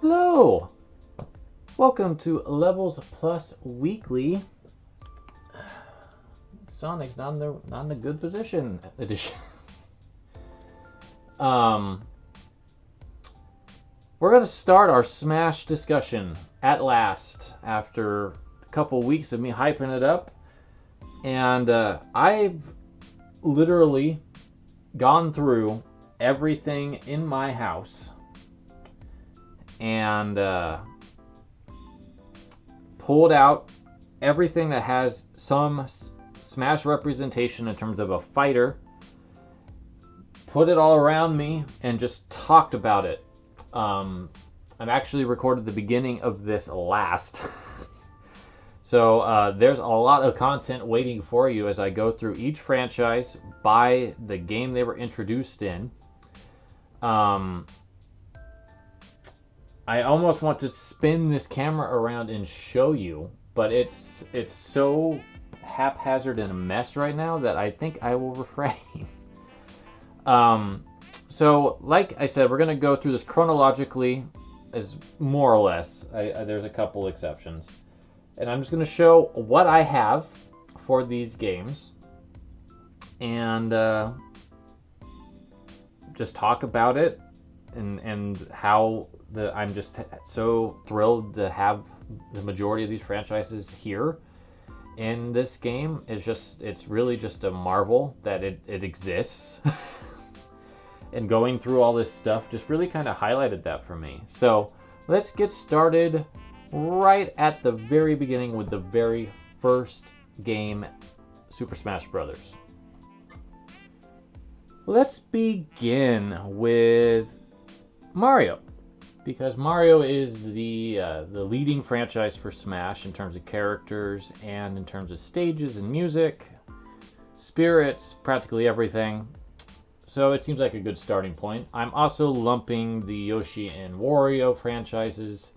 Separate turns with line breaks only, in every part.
Hello! Welcome to Levels Plus Weekly. Sonic's not in a good position edition. We're gonna start our Smash discussion at last after a couple weeks of me hyping it up, and I've literally gone through everything in my house and pulled out everything that has some Smash representation in terms of a fighter, put it all around me, and just talked about it. I've actually recorded the beginning of this last. So there's a lot of content waiting for you as I go through each franchise by the game they were introduced in. I almost want to spin this camera around and show you, but it's so haphazard and a mess right now that I think I will refrain. So like I said, we're going to go through this chronologically, as more or less. There's a couple exceptions. And I'm just going to show what I have for these games and just talk about it and how I'm just so thrilled to have the majority of these franchises here in this game. It's really just a marvel that it exists. And going through all this stuff just really kind of highlighted that for me. So let's get started right at the very beginning with the very first game, Super Smash Bros. Let's begin with Mario, because Mario is the leading franchise for Smash in terms of characters and in terms of stages and music, spirits, practically everything. So it seems like a good starting point. I'm also lumping the Yoshi and Wario franchises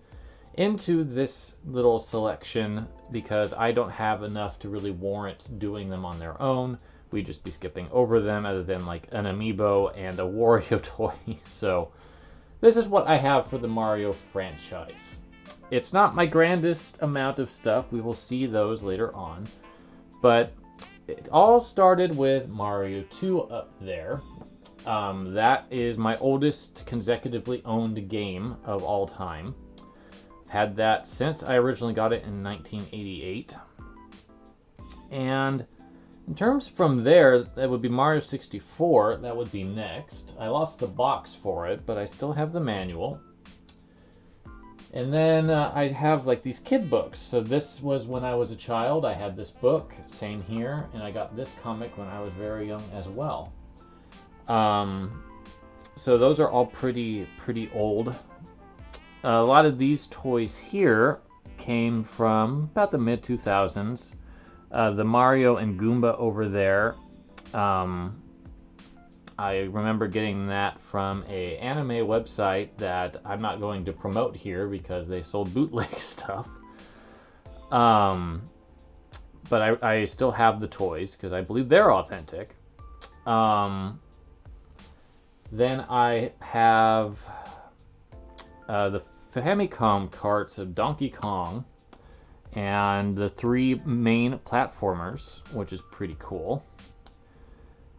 into this little selection because I don't have enough to really warrant doing them on their own. We'd just be skipping over them other than like an amiibo and a Wario toy. So this is what I have for the Mario franchise. It's not my grandest amount of stuff. We will see those later on. But it all started with Mario 2 up there. That is my oldest consecutively owned game of all time. Had that since I originally got it in 1988. And in terms from there, that would be Mario 64. That would be next. I lost the box for it, but I still have the manual. And then I have like these kid books. So this was when I was a child. I had this book, same here, and I got this comic when I was very young as well. So those are all pretty old. A lot of these toys here came from about the mid-2000s. The Mario and Goomba over there, I remember getting that from a anime website that I'm not going to promote here because they sold bootleg stuff. But I still have the toys because I believe they're authentic. Then I have the Famicom carts of Donkey Kong and the 3 main platformers, which is pretty cool.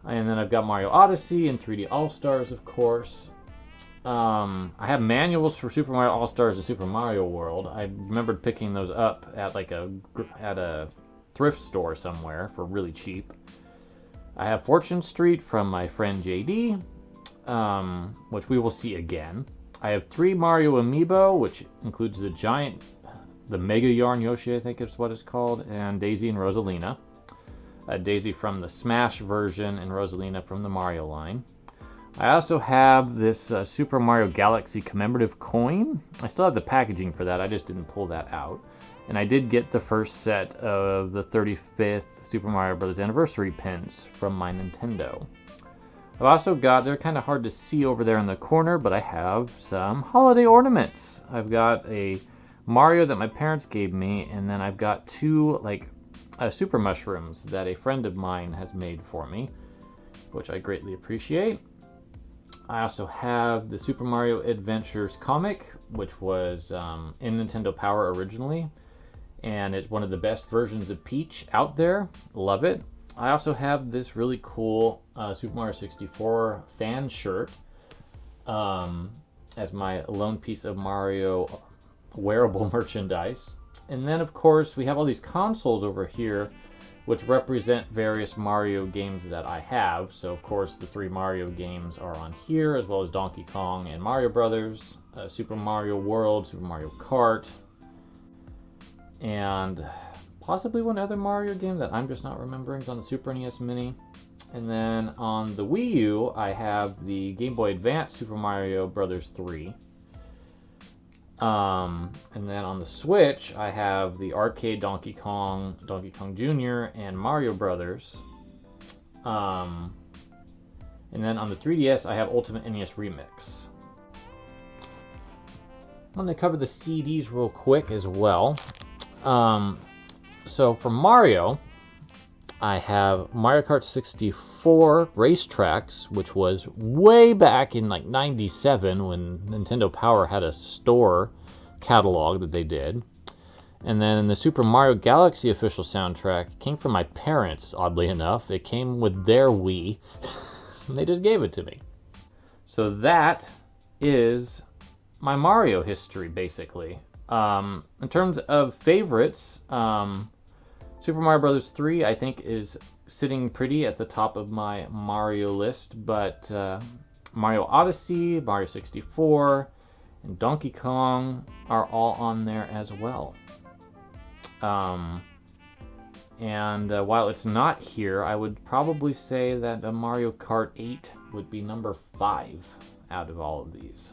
And then I've got Mario Odyssey and 3D All-Stars, of course. I have manuals for Super Mario All-Stars and Super Mario World. I remembered picking those up at a thrift store somewhere for really cheap. I have Fortune Street from my friend JD, which we will see again. I have 3 Mario Amiibo, which includes the Mega Yarn Yoshi, I think is what it's called, and Daisy and Rosalina. Daisy from the Smash version and Rosalina from the Mario line. I also have this Super Mario Galaxy commemorative coin. I still have the packaging for that, I just didn't pull that out. And I did get the first set of the 35th Super Mario Bros. Anniversary pins from my Nintendo. I've also got, they're kind of hard to see over there in the corner, but I have some holiday ornaments. I've got a Mario that my parents gave me, and then I've got 2 super mushrooms that a friend of mine has made for me, which I greatly appreciate. I also have the Super Mario Adventures comic, which was in Nintendo Power originally, and it's one of the best versions of Peach out there. Love it. I also have this really cool Super Mario 64 fan shirt as my lone piece of Mario wearable merchandise. And then, of course, we have all these consoles over here which represent various Mario games that I have. So, of course, the 3 Mario games are on here, as well as Donkey Kong and Mario Brothers, Super Mario World, Super Mario Kart, and possibly one other Mario game that I'm just not remembering is on the Super NES Mini. And then on the Wii U, I have the Game Boy Advance Super Mario Brothers 3. And then on the Switch, I have the arcade Donkey Kong, Donkey Kong Jr., and Mario Brothers. And then on the 3DS, I have Ultimate NES Remix. I'm going to cover the CDs real quick as well. So for Mario, I have Mario Kart 64 Racetracks, which was way back in like 97 when Nintendo Power had a store catalog that they did. And then the Super Mario Galaxy official soundtrack came from my parents, oddly enough. It came with their Wii. And they just gave it to me. So that is my Mario history, basically. In terms of favorites, Super Mario Bros. 3, I think, is sitting pretty at the top of my Mario list, but Mario Odyssey, Mario 64, and Donkey Kong are all on there as well. And while it's not here, I would probably say that Mario Kart 8 would be number 5 out of all of these.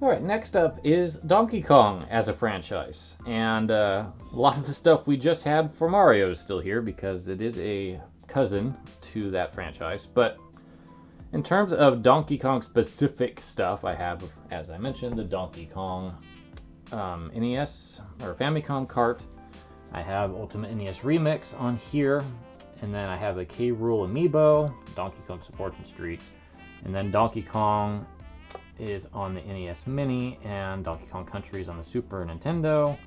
Alright, next up is Donkey Kong as a franchise. And a lot of the stuff we just had for Mario is still here because it is a cousin to that franchise. But in terms of Donkey Kong specific stuff, I have, as I mentioned, the Donkey Kong NES or Famicom cart. I have Ultimate NES Remix on here. And then I have the K. Rool Amiibo, Donkey Kong Fortune Street. And then Donkey Kong is on the NES Mini, and Donkey Kong Country is on the Super Nintendo.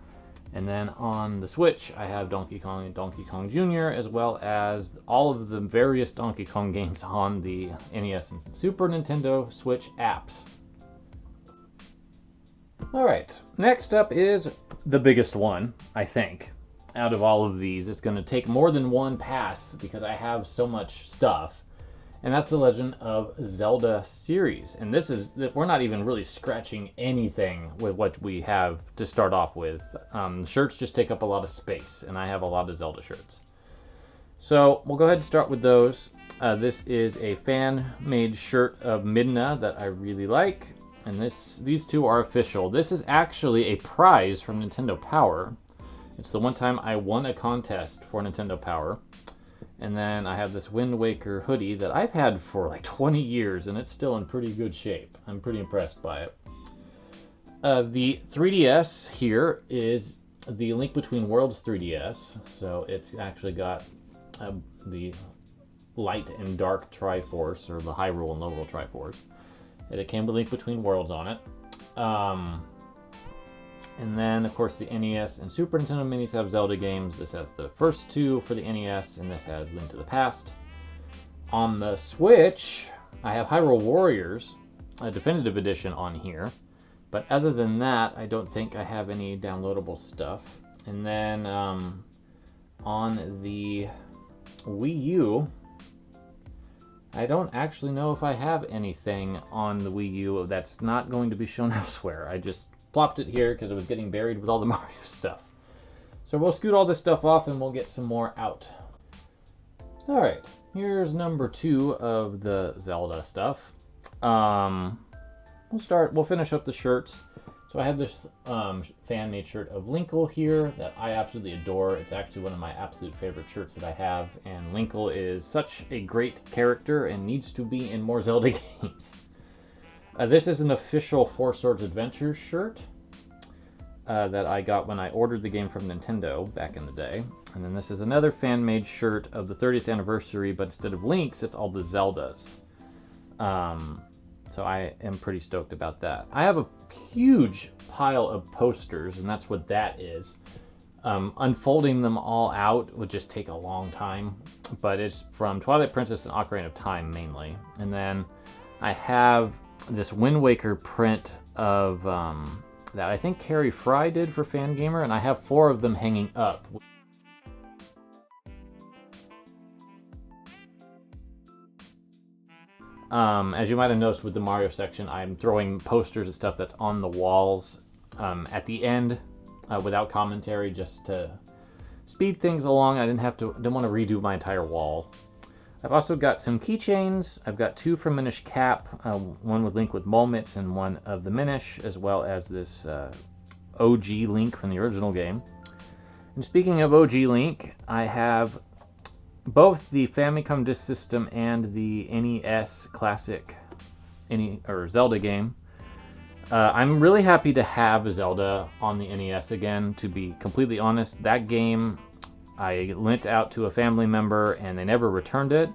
And then on the Switch, I have Donkey Kong and Donkey Kong Jr., as well as all of the various Donkey Kong games on the NES and Super Nintendo Switch apps. Alright, next up is the biggest one, I think, out of all of these. It's going to take more than one pass because I have so much stuff. And that's the Legend of Zelda series. And this is, we're not even really scratching anything with what we have to start off with. Shirts just take up a lot of space, and I have a lot of Zelda shirts. So we'll go ahead and start with those. This is a fan-made shirt of Midna that I really like. And these two are official. This is actually a prize from Nintendo Power. It's the one time I won a contest for Nintendo Power. And then I have this Wind Waker hoodie that I've had for like 20 years, and it's still in pretty good shape. I'm pretty impressed by it. The 3DS here is the Link Between Worlds 3DS. So it's actually got the Light and Dark Triforce, or the Hyrule and Low-Roll Triforce. And it came with Link Between Worlds on it. And then, of course, the NES and Super Nintendo Minis have Zelda games. This has the first two for the NES, and this has Link to the Past. On the Switch, I have Hyrule Warriors, a definitive edition on here. But other than that, I don't think I have any downloadable stuff. And then on the Wii U, I don't actually know if I have anything on the Wii U that's not going to be shown elsewhere. I just plopped it here because it was getting buried with all the Mario stuff. So we'll scoot all this stuff off and we'll get some more out. Alright, here's number 2 of the Zelda stuff. We'll finish up the shirts. So I have this fan-made shirt of Linkle here that I absolutely adore. It's actually one of my absolute favorite shirts that I have, and Linkle is such a great character and needs to be in more Zelda games. This is an official Four Swords Adventures shirt. that I got when I ordered the game from Nintendo back in the day. And then this is another fan-made shirt of the 30th anniversary, but instead of Links, it's all the Zeldas. So I am pretty stoked about that. I have a huge pile of posters, and that's what that is. Unfolding them all out would just take a long time, but it's from Twilight Princess and Ocarina of Time mainly. And then I have this Wind Waker print of that I think Carrie Fry did for Fangamer, and I have 4 of them hanging up. As you might have noticed with the Mario section, I'm throwing posters and stuff that's on the walls at the end without commentary, just to speed things along. I didn't want to redo my entire wall. I've also got some keychains. I've got 2 from Minish Cap, one with Link with Moments and one of the Minish, as well as this OG Link from the original game. And speaking of OG Link, I have both the Famicom Disk System and the NES Classic Zelda game. I'm really happy to have Zelda on the NES again, to be completely honest. That game I lent out to a family member and they never returned it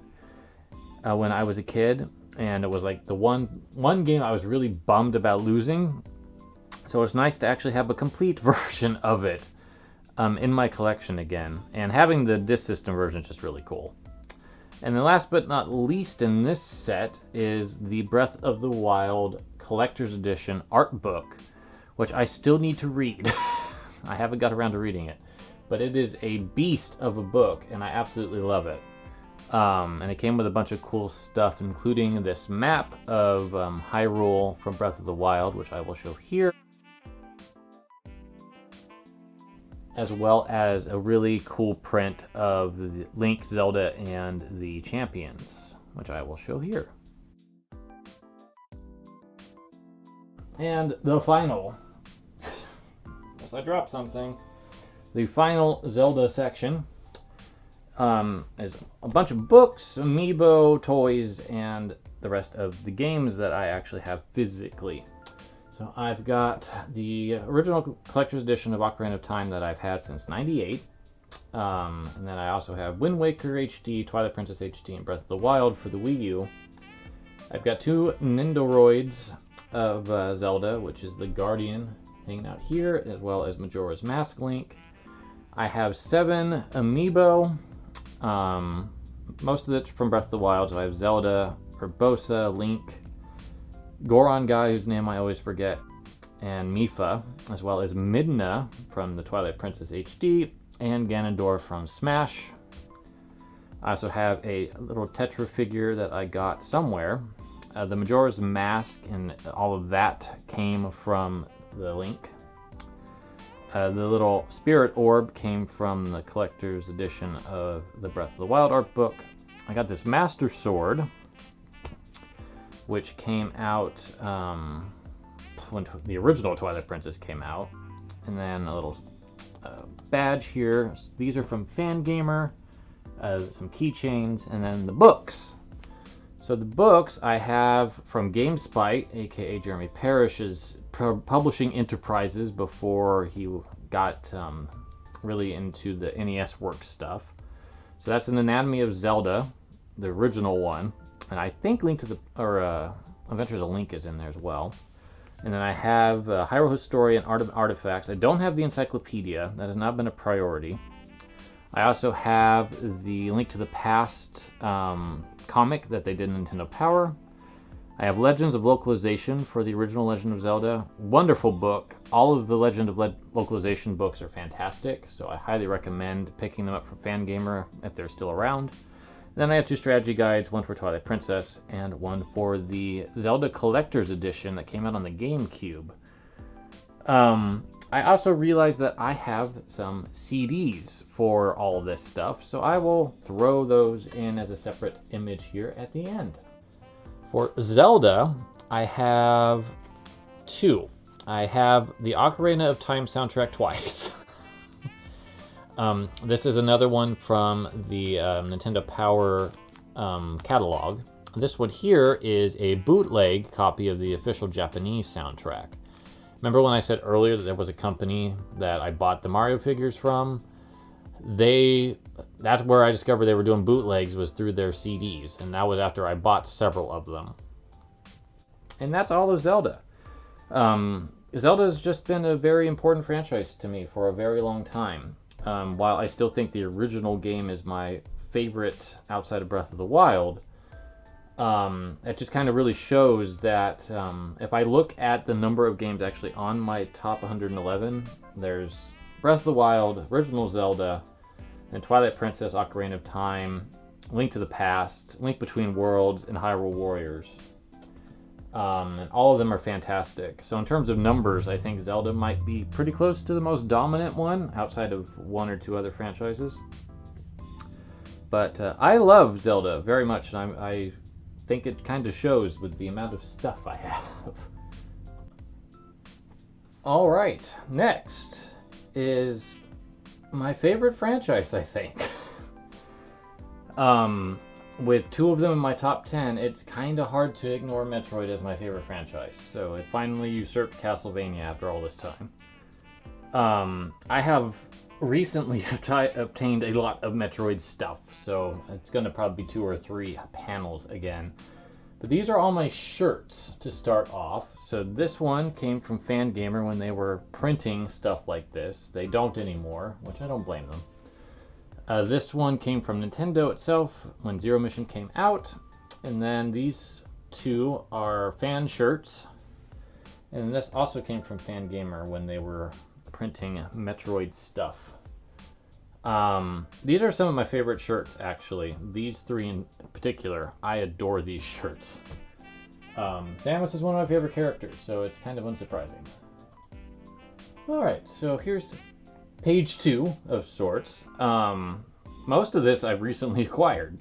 when I was a kid. And it was like the one game I was really bummed about losing. So it's nice to actually have a complete version of it in my collection again. And having the disc system version is just really cool. And then last but not least in this set is the Breath of the Wild Collector's Edition art book, which I still need to read. I haven't got around to reading it, but it is a beast of a book, and I absolutely love it. And it came with a bunch of cool stuff, including this map of Hyrule from Breath of the Wild, which I will show here, as well as a really cool print of the Link, Zelda, and the Champions, which I will show here. And the final, unless I drop something, the final Zelda section is a bunch of books, amiibo, toys, and the rest of the games that I actually have physically. So I've got the original collector's edition of Ocarina of Time that I've had since '98. And then I also have Wind Waker HD, Twilight Princess HD, and Breath of the Wild for the Wii U. I've got 2 Nindoroids of Zelda, which is the Guardian hanging out here, as well as Majora's Mask Link. I have 7 amiibo, most of it from Breath of the Wild. So I have Zelda, Urbosa, Link, Goron guy, whose name I always forget, and Mipha, as well as Midna from the Twilight Princess HD, and Ganondorf from Smash. I also have a little Tetra figure that I got somewhere. The Majora's Mask and all of that came from the Link. The little Spirit Orb came from the collector's edition of the Breath of the Wild art book. I got this Master Sword, which came out when the original Twilight Princess came out. And then a little badge here. These are from Fangamer, some keychains, and then the books. So the books I have from GameSpite, aka Jeremy Parrish's publishing enterprises before he got really into the NES work stuff. So that's an Anatomy of Zelda, the original one. And I think Adventures of Link is in there as well. And then I have Hyrule Historian, Art of Artifacts. I don't have the encyclopedia. That has not been a priority. I also have the Link to the Past comic that they did in Nintendo Power. I have Legends of Localization for the original Legend of Zelda. Wonderful book. All of the Legend of Localization books are fantastic, so I highly recommend picking them up from Fangamer if they're still around. Then I have 2 strategy guides, one for Twilight Princess and one for the Zelda Collector's Edition that came out on the GameCube. I also realized that I have some CDs for all of this stuff, so I will throw those in as a separate image here at the end. For Zelda, I have 2. I have the Ocarina of Time soundtrack twice. This is another one from the Nintendo Power catalog. This one here is a bootleg copy of the official Japanese soundtrack. Remember when I said earlier that there was a company that I bought the Mario figures from? That's where I discovered they were doing bootlegs, was through their CDs, and that was after I bought several of them. And that's all of Zelda. Zelda has just been a very important franchise to me for a very long time. While I still think the original game is my favorite outside of Breath of the Wild, it just kind of really shows that if I look at the number of games actually on my top 111, there's Breath of the Wild, original Zelda, and Twilight Princess, Ocarina of Time, Link to the Past, Link Between Worlds, and Hyrule Warriors. And all of them are fantastic. So in terms of numbers, I think Zelda might be pretty close to the most dominant one, outside of one or two other franchises. But I love Zelda very much, and I think it kind of shows with the amount of stuff I have. Alright, next is my favorite franchise, I think. With two of them in my top 10, it's kind of hard to ignore Metroid as my favorite franchise. So it finally usurped Castlevania after all this time. I have recently obtained a lot of Metroid stuff, so it's going to probably be 2 or 3 panels again. But these are all my shirts to start off. So this one came from Fangamer when they were printing stuff like this. They don't anymore, which I don't blame them. This one came from Nintendo itself when Zero Mission came out. And then these two are fan shirts. And this also came from Fangamer when they were printing Metroid stuff. These are some of my favorite shirts, actually. These 3 in particular. I adore these shirts. Samus is one of my favorite characters, so it's kind of unsurprising. Alright, so here's page 2 of sorts. Most of this I've recently acquired.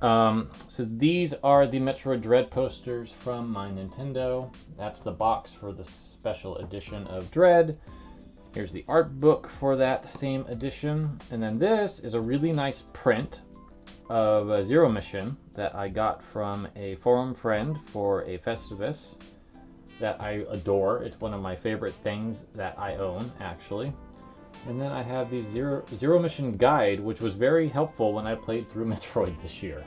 So these are the Metroid Dread posters from my Nintendo. That's the box for the special edition of Dread. Here's the art book for that same edition. And then this is a really nice print of Zero Mission that I got from a forum friend for a Festivus that I adore. It's one of my favorite things that I own, actually. And then I have the Zero Mission guide, which was very helpful when I played through Metroid this year.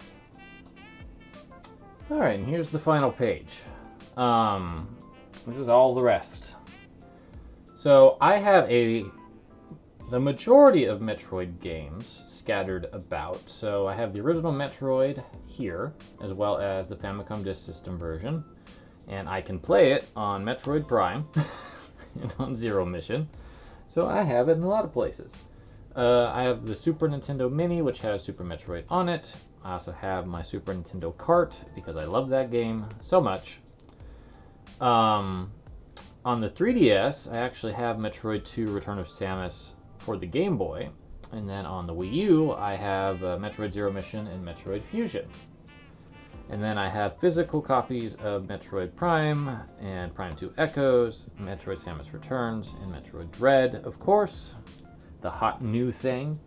Alright, and here's the final page. This is all the rest. So I have the majority of Metroid games scattered about. So I have the original Metroid here, as well as the Famicom Disk System version. And I can play it on Metroid Prime and on Zero Mission. So I have it in a lot of places. I have the Super Nintendo Mini, which has Super Metroid on it. I also have my Super Nintendo Kart, because I love that game so much. On the 3DS, I actually have Metroid 2 Return of Samus for the Game Boy. And then on the Wii U, I have Metroid Zero Mission and Metroid Fusion. And then I have physical copies of Metroid Prime and Prime 2 Echoes, Metroid Samus Returns, and Metroid Dread, of course, the hot new thing.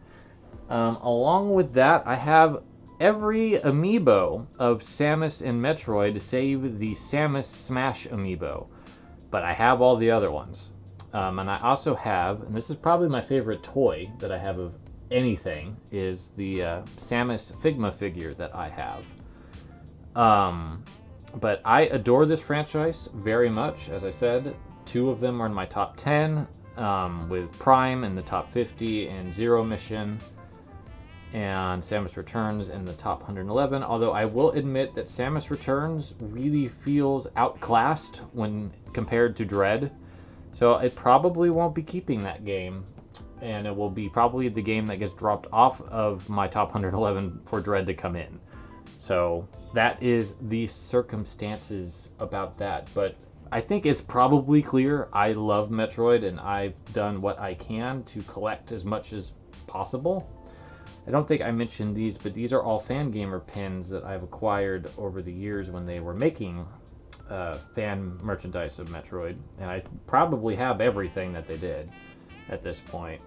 Along with that, I have every amiibo of Samus and Metroid save the Samus Smash amiibo. But I have all the other ones. And I also have, and this is probably my favorite toy that I have of anything, is the Samus Figma figure that I have. But I adore this franchise very much. As I said, 2 of them are in my top 10, with Prime in the top 50 and Zero Mission and Samus Returns in the top 111. Although I will admit that Samus Returns really feels outclassed when compared to Dread. So it probably won't be keeping that game. And it will be probably the game that gets dropped off of my top 111 for Dread to come in. So that is the circumstances about that. But I think it's probably clear I love Metroid, and I've done what I can to collect as much as possible. I don't think I mentioned these, but these are all Fangamer pins that I've acquired over the years when they were making fan merchandise of Metroid. And I probably have everything that they did at this point.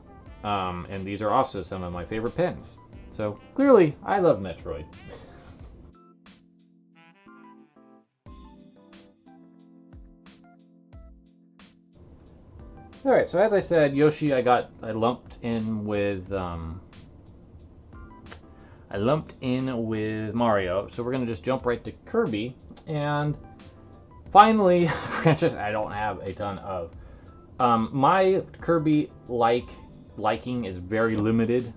And these are also some of my favorite pins. So clearly, I love Metroid. All right, so as I said, Yoshi, I lumped in with Mario. So we're gonna just jump right to Kirby, and finally, franchise I don't have a ton of. My Kirby liking is very limited.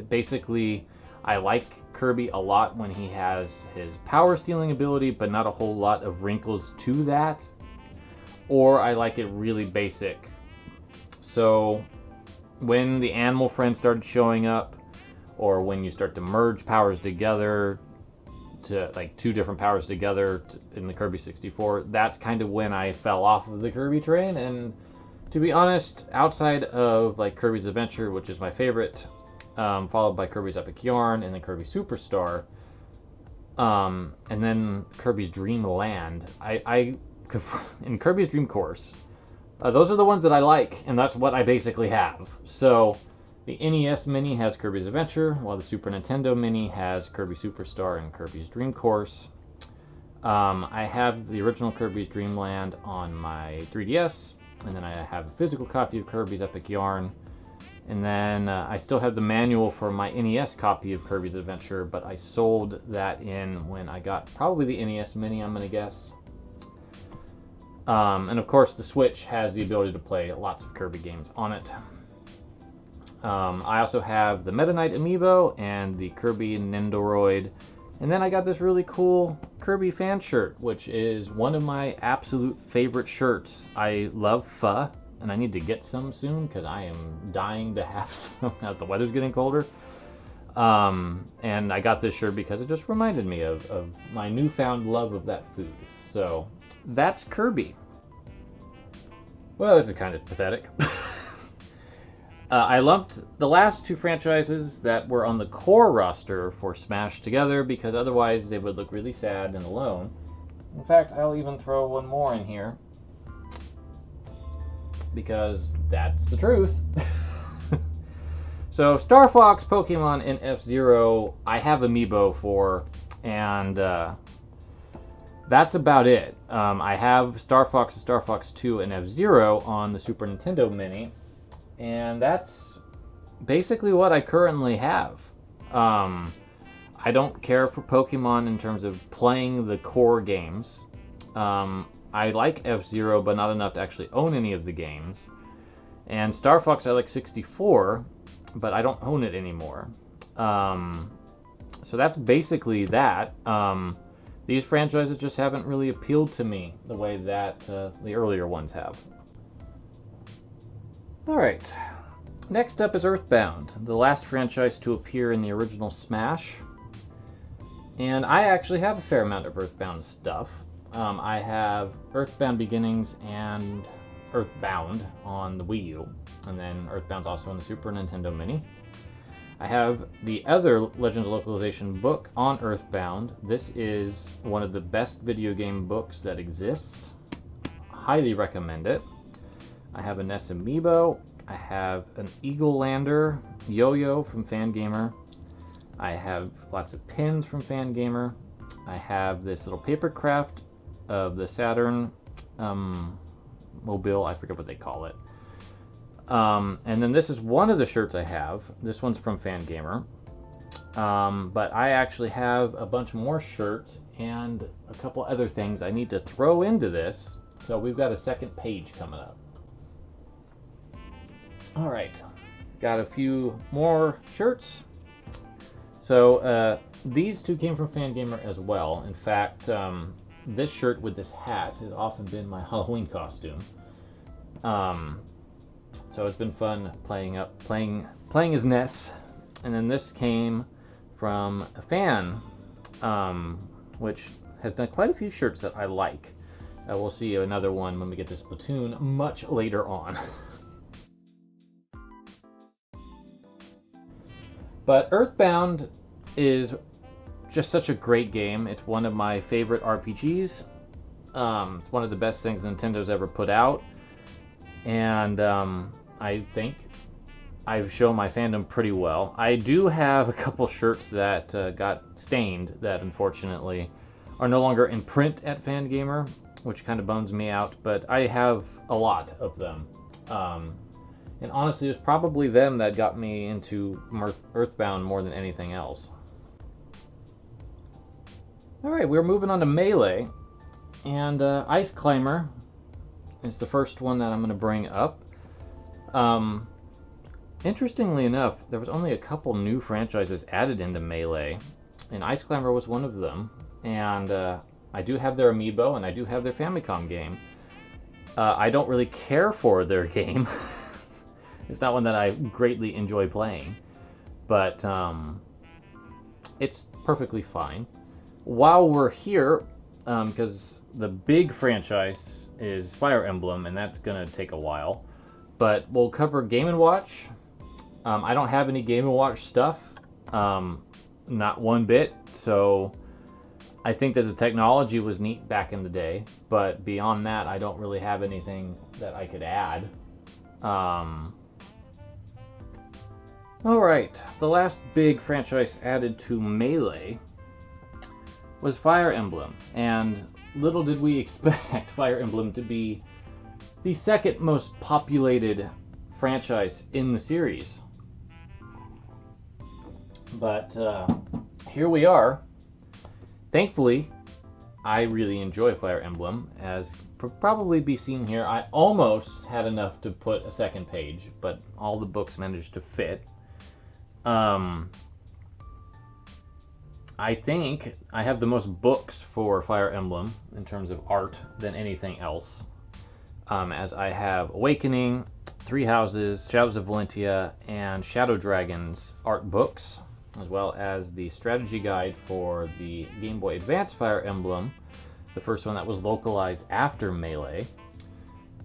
Basically, I like Kirby a lot when he has his power stealing ability, but not a whole lot of wrinkles to that. Or I like it really basic. So when the animal friends started showing up, or when you start to merge powers together, to like two different powers together in the Kirby 64, that's kind of when I fell off of the Kirby train. And to be honest, outside of like Kirby's Adventure, which is my favorite, followed by Kirby's Epic Yarn and then Kirby Superstar, and then Kirby's Dream Land, in Kirby's Dream Course, those are the ones that I like, and that's what I basically have. So the NES Mini has Kirby's Adventure, while the Super Nintendo Mini has Kirby Superstar and Kirby's Dream Course. I have the original Kirby's Dream Land on my 3DS, and then I have a physical copy of Kirby's Epic Yarn, and then I still have the manual for my NES copy of Kirby's Adventure, but I sold that in when I got probably the NES Mini, I'm going to guess. And of course the Switch has the ability to play lots of Kirby games on it. I also have the Meta Knight amiibo and the Kirby Nendoroid. And then I got this really cool Kirby fan shirt, which is one of my absolute favorite shirts. I love pho, and I need to get some soon because I am dying to have some now that the weather's getting colder. And I got this shirt because it just reminded me of my newfound love of that food. So that's Kirby. Well, this is kind of pathetic. I lumped the last two franchises that were on the core roster for Smash together because otherwise they would look really sad and alone. In fact, I'll even throw one more in here because that's the truth. So Star Fox, Pokemon, and F-Zero I have amiibo for, and that's about it. I have Star Fox and Star Fox 2 and F-Zero on the Super Nintendo Mini, and that's basically what I currently have. I don't care for Pokemon in terms of playing the core games. I like F-Zero, but not enough to actually own any of the games. And Star Fox I like 64, but I don't own it anymore. So that's basically that. These franchises just haven't really appealed to me the way that the earlier ones have. Alright, next up is Earthbound, the last franchise to appear in the original Smash. And I actually have a fair amount of Earthbound stuff. I have Earthbound Beginnings and Earthbound on the Wii U, and then Earthbound's also on the Super Nintendo Mini. I have the other Legends localization book on Earthbound. This is one of the best video game books that exists. Highly recommend it. I have a NES Amiibo. I have an Eagle Lander yo-yo from Fangamer. I have lots of pins from Fangamer. I have this little paper craft of the Saturn mobile. I forget what they call it. And then this is one of the shirts I have. This one's from Fangamer. But I actually have a bunch more shirts and a couple other things I need to throw into this. So we've got a second page coming up. Alright, got a few more shirts. So these two came from Fangamer as well. In fact, this shirt with this hat has often been my Halloween costume. So it's been fun playing as Ness. And then this came from a fan, which has done quite a few shirts that I like. We'll see another one when we get to Splatoon much later on. But Earthbound is just such a great game. It's one of my favorite RPGs. It's one of the best things Nintendo's ever put out. And I think I've shown my fandom pretty well. I do have a couple shirts that got stained that unfortunately are no longer in print at Fangamer, which kind of bums me out, but I have a lot of them. And honestly, it was probably them that got me into Earthbound more than anything else. Alright, we're moving on to Melee. And Ice Climber is the first one that I'm going to bring up. Interestingly enough, there was only a couple new franchises added into Melee, and Ice Climber was one of them. And I do have their amiibo, and I do have their Famicom game. I don't really care for their game. It's not one that I greatly enjoy playing, but it's perfectly fine. While we're here, because the big franchise is Fire Emblem, and that's going to take a while, but we'll cover Game & Watch. I don't have any Game & Watch stuff, not one bit, so I think that the technology was neat back in the day, but beyond that, I don't really have anything that I could add. Alright, the last big franchise added to Melee was Fire Emblem, and little did we expect Fire Emblem to be the second most populated franchise in the series. But here we are. Thankfully, I really enjoy Fire Emblem, as probably be seen here. I almost had enough to put a second page, but all the books managed to fit. I think I have the most books for Fire Emblem in terms of art than anything else, as I have Awakening, Three Houses, Shadows of Valentia, and Shadow Dragons art books, as well as the strategy guide for the Game Boy Advance Fire Emblem, the first one that was localized after Melee,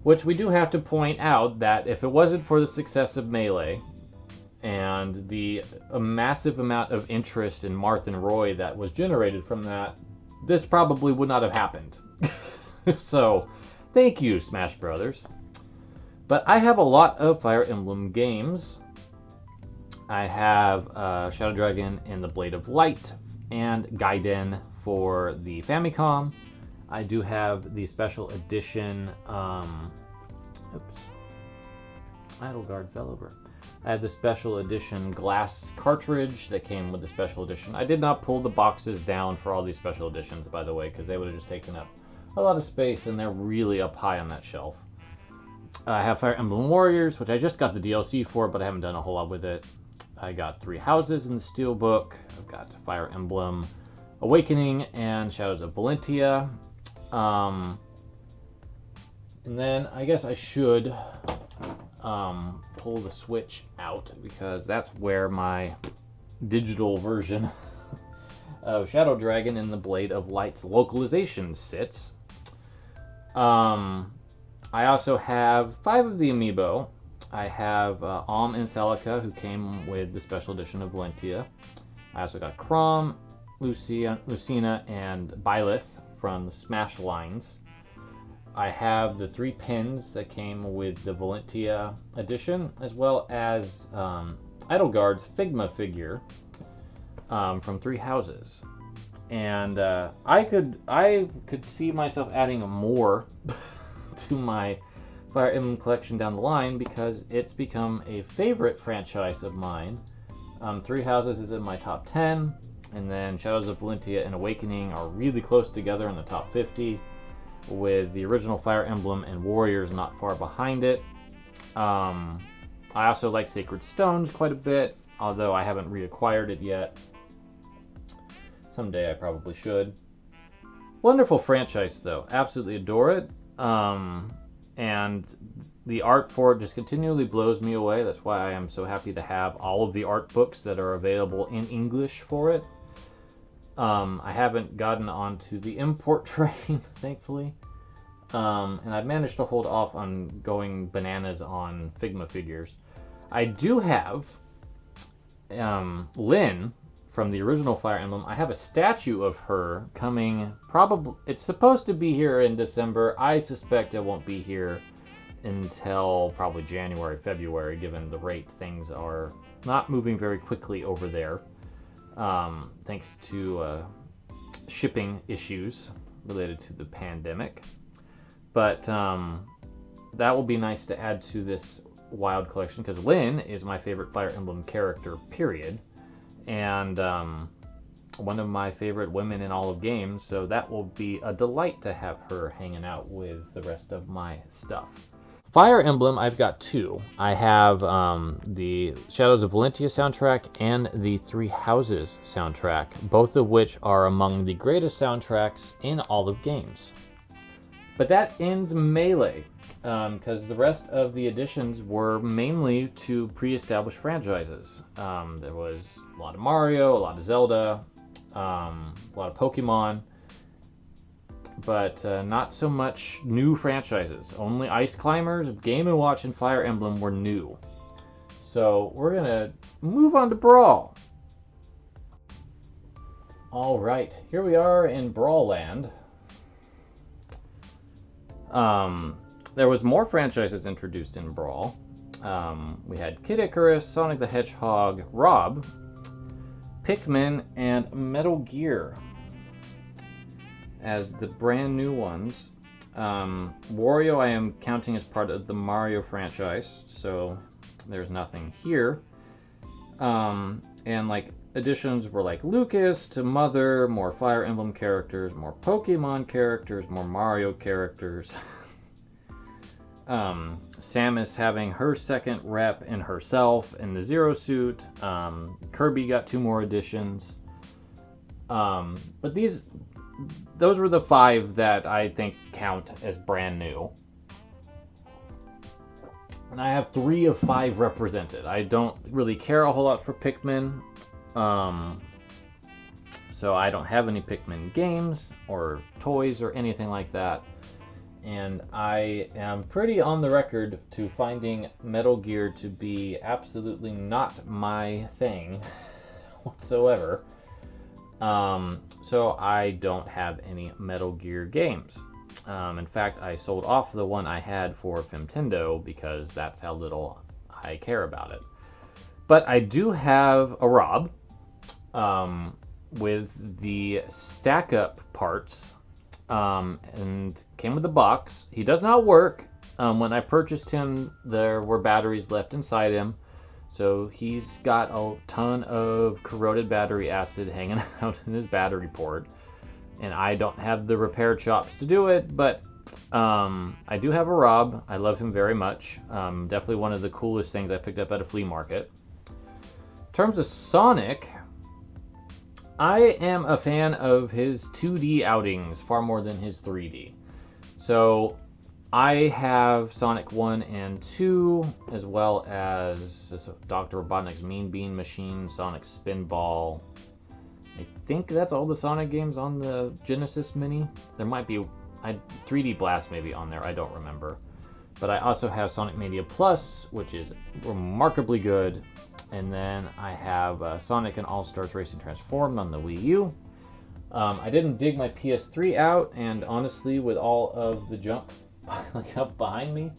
which we do have to point out that if it wasn't for the success of Melee and the massive amount of interest in Marth and Roy that was generated from that, this probably would not have happened. So, thank you, Smash Brothers. But I have a lot of Fire Emblem games. I have Shadow Dragon and the Blade of Light, and Gaiden for the Famicom. I do have the special edition, Idle Guard fell over. I have the special edition glass cartridge that came with the special edition. I did not pull the boxes down for all these special editions, by the way, because they would have just taken up a lot of space, and they're really up high on that shelf. I have Fire Emblem Warriors, which I just got the DLC for, but I haven't done a whole lot with it. I got Three Houses in the Steelbook. I've got Fire Emblem Awakening and Shadows of Valentia. And then I guess I should pull the Switch out, because that's where my digital version of Shadow Dragon and the Blade of Light's localization sits. I also have 5 of the amiibo. I have Alm and Celica, who came with the special edition of Valentia. I also got Chrom, Lucina, and Byleth from the Smash lines. I have the 3 pins that came with the Valentia edition, as well as Edelgard's Figma figure from Three Houses. And I could see myself adding more to my Fire Emblem collection down the line, because it's become a favorite franchise of mine. Three Houses is in my top 10, and then Shadows of Valentia and Awakening are really close together in the top 50, with the original Fire Emblem and Warriors not far behind it. I also like Sacred Stones quite a bit, although I haven't reacquired it yet. Someday I probably should. Wonderful franchise, though. Absolutely adore it. And the art for it just continually blows me away. That's why I am so happy to have all of the art books that are available in English for it. I haven't gotten onto the import train, thankfully. And I've managed to hold off on going bananas on Figma Figures. I do have Lynn from the original Fire Emblem. I have a statue of her coming, probably, it's supposed to be here in December. I suspect it won't be here until probably January, February, given the rate things are not moving very quickly over there, thanks to shipping issues related to the pandemic. But that will be nice to add to this Wild collection, because Lynn is my favorite Fire Emblem character, period. And one of my favorite women in all of games, so that will be a delight to have her hanging out with the rest of my stuff. Fire Emblem, I've got two. I have the Shadows of Valentia soundtrack and the Three Houses soundtrack, both of which are among the greatest soundtracks in all of games. But that ends Melee, because the rest of the additions were mainly to pre-established franchises. There was a lot of Mario, a lot of Zelda, a lot of Pokemon, but not so much new franchises. Only Ice Climbers, Game & Watch, and Fire Emblem were new. So we're going to move on to Brawl. All right, here we are in Brawl Land. There was more franchises introduced in Brawl. We had Kid Icarus, Sonic the Hedgehog, Rob, Pikmin, and Metal Gear as the brand new ones. Wario I am counting as part of the Mario franchise, so there's nothing here. And like additions were like Lucas to Mother, more Fire Emblem characters, more Pokemon characters, more Mario characters. Samus having her second rep in herself in the Zero Suit. Kirby got 2 more additions. But those were the 5 that I think count as brand new. And I have 3 of 5 represented. I don't really care a whole lot for Pikmin. So I don't have any Pikmin games or toys or anything like that. And I am pretty on the record to finding Metal Gear to be absolutely not my thing whatsoever. So I don't have any Metal Gear games. In fact, I sold off the one I had for Nintendo because that's how little I care about it. But I do have a Rob with the stack up parts, and came with the box. He does not work. When I purchased him, there were batteries left inside him. So he's got a ton of corroded battery acid hanging out in his battery port. And I don't have the repair chops to do it, but I do have a Rob. I love him very much. Definitely one of the coolest things I picked up at a flea market. In terms of Sonic, I am a fan of his 2D outings far more than his 3D. So I have Sonic 1 and 2, as well as Dr. Robotnik's Mean Bean Machine, Sonic Spinball. I think that's all the Sonic games on the Genesis Mini. There might be 3D Blast maybe on there, I don't remember. But I also have Sonic Mania Plus, which is remarkably good. And then I have Sonic and All-Stars Racing Transformed on the Wii U. I didn't dig my PS3 out, and honestly, with all of the junk like up behind me,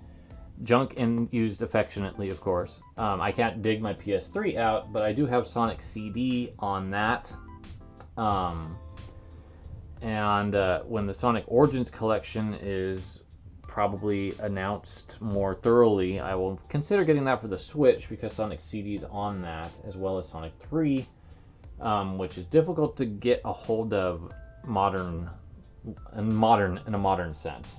junk and used affectionately, of course, I can't dig my PS3 out, but I do have Sonic CD on that. And when the Sonic Origins collection is probably announced more thoroughly, I will consider getting that for the Switch, because Sonic CD's on that, as well as Sonic 3, which is difficult to get a hold of in a modern sense.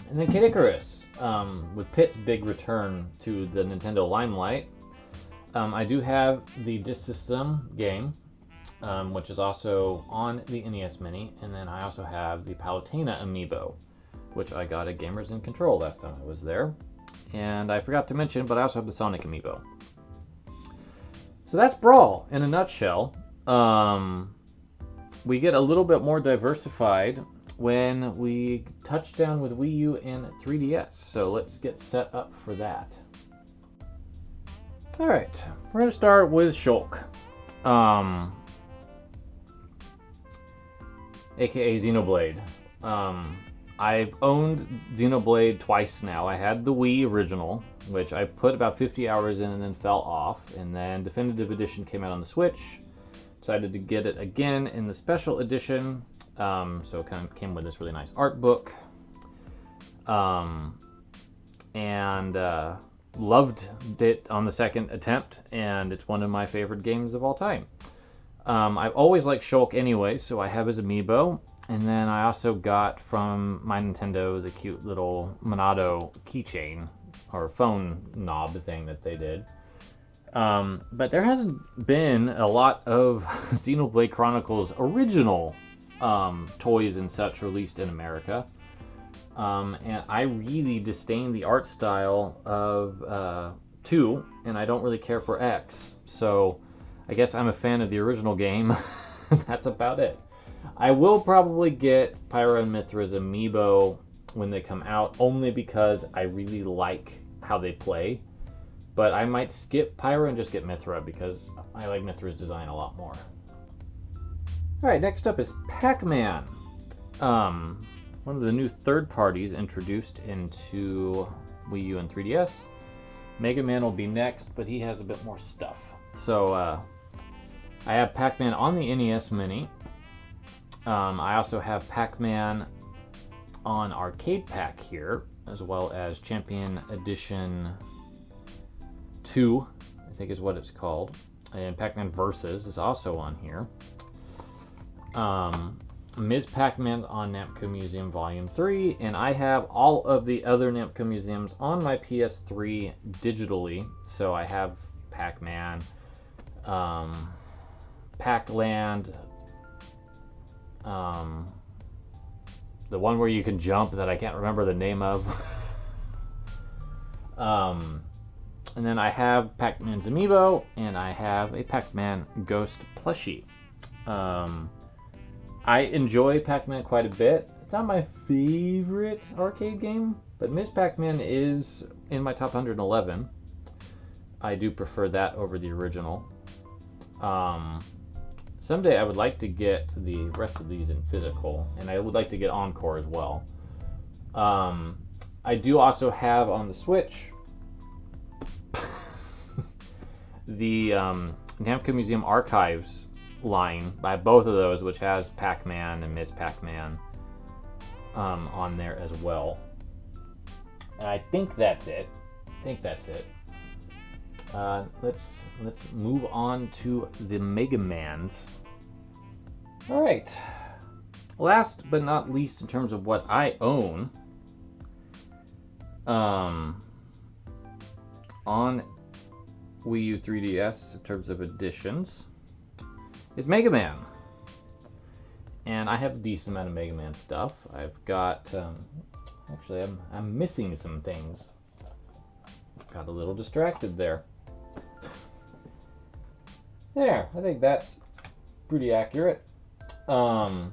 And then Kid Icarus, with Pit's big return to the Nintendo limelight. I do have the Disk System game, which is also on the NES Mini, and then I also have the Palutena amiibo, which I got at Gamers in Control last time I was there. And I forgot to mention, but I also have the Sonic amiibo. So that's Brawl in a nutshell. We get a little bit more diversified when we touch down with Wii U and 3DS. So let's get set up for that. Alright, we're going to start with Shulk. AKA Xenoblade. I've owned Xenoblade twice now. I had the Wii original, which I put about 50 hours in and then fell off. And then Definitive Edition came out on the Switch. Decided to get it again in the Special Edition. So it kind of came with this really nice art book. and loved it on the second attempt, and it's one of my favorite games of all time. I've always liked Shulk anyway, so I have his amiibo. And then I also got from my Nintendo the cute little Monado keychain or phone knob thing that they did. But there hasn't been a lot of Xenoblade Chronicles original toys and such released in America. And I really disdain the art style of 2, and I don't really care for X. So I guess I'm a fan of the original game. That's about it. I will probably get Pyra and Mithra's amiibo when they come out, only because I really like how they play. But I might skip Pyra and just get Mithra, because I like Mithra's design a lot more. Alright, next up is Pac-Man. One of the new third parties introduced into Wii U and 3DS. Mega Man will be next, but he has a bit more stuff. So I have Pac-Man on the NES Mini. I also have Pac-Man on Arcade Pack here, as well as Champion Edition 2, I think is what it's called. And Pac-Man Versus is also on here. Ms. Pac-Man on Namco Museum Volume 3, and I have all of the other Namco Museums on my PS3 digitally. So I have Pac-Man, Pac-Land, the one where you can jump that I can't remember the name of. And then I have Pac-Man's amiibo, and I have a Pac-Man Ghost plushie. I enjoy Pac-Man quite a bit. It's not my favorite arcade game, but Ms. Pac-Man is in my top 111. I do prefer that over the original. Someday I would like to get the rest of these in physical, and I would like to get Encore as well. I do also have on the Switch the Namco Museum Archives line by both of those, which has Pac-Man and Ms. Pac-Man on there as well. And I think that's it. Let's move on to the Mega Mans. All right. Last but not least, in terms of what I own, on Wii U 3DS, in terms of editions, is Mega Man. And I have a decent amount of Mega Man stuff. I've got, actually, I'm missing some things. Got a little distracted there. There, I think that's pretty accurate. I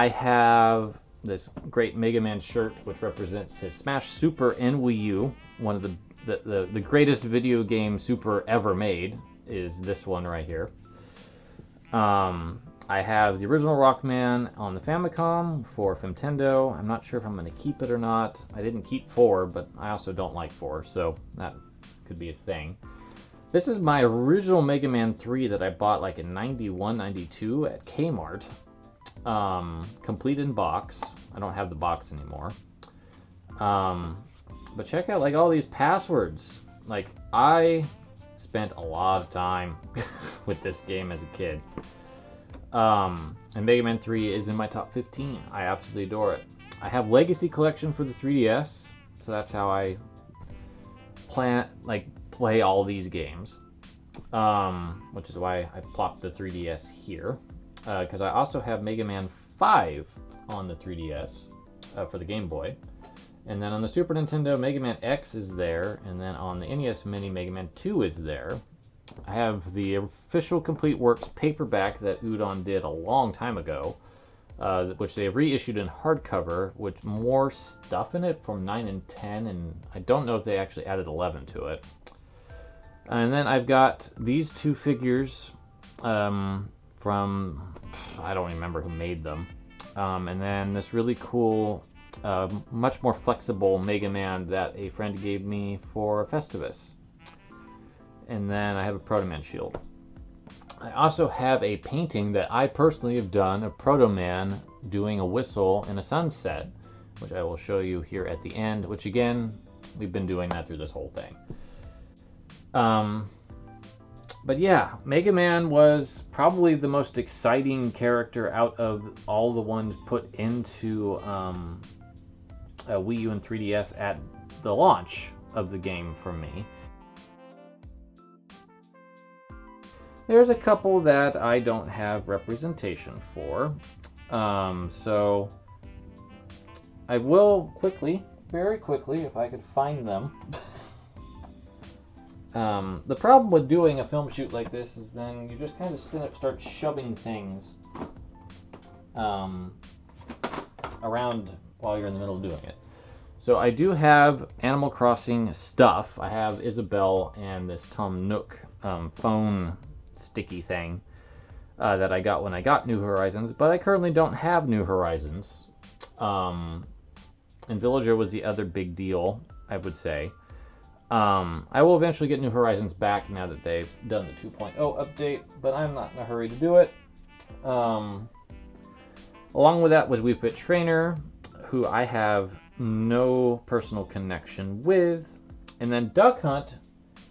have this great Mega Man shirt, which represents his Smash Super and Wii U. One of the greatest video game Super ever made is this one right here. I have the original Rockman on the Famicom for Femtendo. I'm not sure if I'm going to keep it or not. I didn't keep 4, but I also don't like 4, so that could be a thing. This is my original Mega Man 3 that I bought like in 91, 92 at Kmart. Complete in box. I don't have the box anymore. But check out like all these passwords. Like, I spent a lot of time with this game as a kid. And Mega Man 3 is in my top 15. I absolutely adore it. I have Legacy Collection for the 3DS, so that's how I play all these games. Which is why I plopped the 3DS here. Because I also have Mega Man 5 on the 3DS for the Game Boy. And then on the Super Nintendo, Mega Man X is there. And then on the NES Mini, Mega Man 2 is there. I have the official Complete Works paperback that Udon did a long time ago, which they have reissued in hardcover with more stuff in it from 9 and 10. And I don't know if they actually added 11 to it. And then I've got these two figures from, I don't remember who made them. And then this really cool, much more flexible Mega Man that a friend gave me for Festivus. And then I have a Proto Man shield. I also have a painting that I personally have done of Proto Man doing a whistle in a sunset, which I will show you here at the end, which again, we've been doing that through this whole thing. But yeah, Mega Man was probably the most exciting character out of all the ones put into Wii U and 3DS at the launch of the game for me. There's a couple that I don't have representation for, so I will very quickly, if I could find them. The problem with doing a film shoot like this is then you just kind of start shoving things around while you're in the middle of doing it. So I do have Animal Crossing stuff. I have Isabelle and this Tom Nook phone sticky thing that I got when I got New Horizons, but I currently don't have New Horizons. And Villager was the other big deal, I would say. I will eventually get New Horizons back now that they've done the 2.0 update, but I'm not in a hurry to do it. Along with that was Wii Fit Trainer, who I have no personal connection with. And then Duck Hunt,